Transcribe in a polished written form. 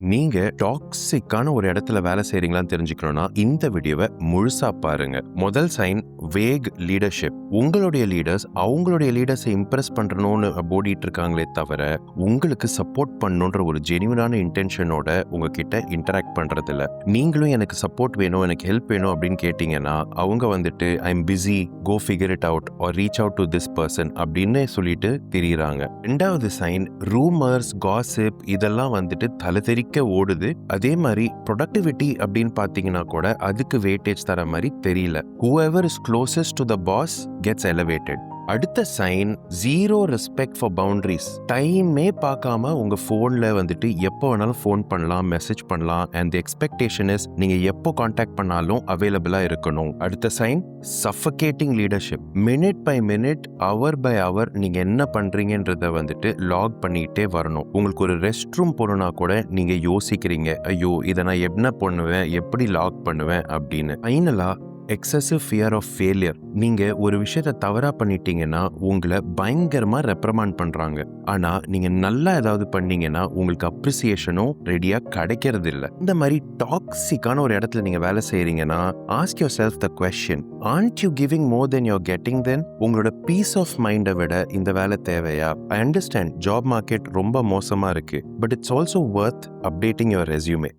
நீங்க டாக்ஸிக்கான ஒரு இடத்துல வேலை செய்றீங்களான்னு தெரிஞ்சுக்கணும்னா இந்த வீடியோவை முழுசா பாருங்க. முதல் சைன் வேக் லீடர்ஷிப். உங்களுடைய லீடர்ஸ் அவங்களுடைய லீடர்ஸை இம்ப்ரெஸ் பண்றணும்னு ஓடிட்டு இருக்காங்களே தவிர உங்களுக்கு சப்போர்ட் பண்ணணுன்ற ஒரு ஜெனியூனான இன்டென்ஷனோட உங்ககிட்ட இன்டராக்ட் பண்றது இல்ல. நீங்களும் எனக்கு சப்போர்ட் வேணும், எனக்கு ஹெல்ப் வேணும் அப்படின்னு கேட்டீங்கன்னா அவங்க வந்துட்டு I am busy, go figure it out or reach out to this person அப்படின்னு சொல்லிட்டு திரியிறாங்க. ரெண்டாவது சைன் ரூமர்ஸ், காசிப் இதெல்லாம் வந்துட்டு தலை தெறிக்க ஓடுது. அதே மாதிரி ப்ரொடக்டிவிட்டி அப்படின்னு பாத்தீங்கன்னா கூட அதுக்கு வெயிட்டேஜ் தர மாதிரி தெரியல. whoever is closest to the boss gets elevated. அடுத்த sign zero respect for boundaries. டைமே பார்க்காம உங்க போன்ல வந்துட்டு எப்போ வேணாலும் ஃபோன் பண்ணலாம், மெசேஜ் பண்ணலாம். அண்ட் தி எக்ஸ்பெக்டேஷன் இஸ் நீங்க எப்போ கான்டாக்ட் பண்ணாலும் அவைலபிளா இருக்கணும். அடுத்த sign suffocating leadership. Minute by minute, hour by hour நீங்க என்ன பண்றீங்கன்றத வந்துட்டு லாக் பண்ணிட்டே வரணும். உங்களுக்கு ஒரு ரெஸ்ட் ரூம் போகணும்னா கூட நீங்க யோசிக்கிறீங்க, ஐயோ இதை நான் என்ன பண்ணுவேன், எப்படி லாக் பண்ணுவேன் அப்படின்னு. ஃபைனலா எக்ஸசிவ் ஃபியர் ஆஃப் ஃபெயிலியர். நீங்க ஒரு விஷயத்தை தவறா பண்ணிட்டீங்கன்னா உங்களை பயங்கரமா ரெப்ரமாண்ட் பண்றாங்க. ஆனா நீங்க நல்லா ஏதாவது பண்ணீங்கன்னா உங்களுக்கு அப்ரிசியேஷனும் ரெடியா கிடைக்கிறது இல்ல. இந்த மாதிரி டாக்ஸிக்கான ஒரு இடத்துல நீங்க வேலை செய்றீங்கன்னா ask yourself the question, aren't you giving more than you're getting then? உங்களோட பீஸ் ஆஃப் மைண்டை விட இந்த வேலை தேவையா? ஐ அண்டர்ஸ்டாண்ட் ஜாப் மார்க்கெட் ரொம்ப மோசமா இருக்கு, but it's also worth updating your resume.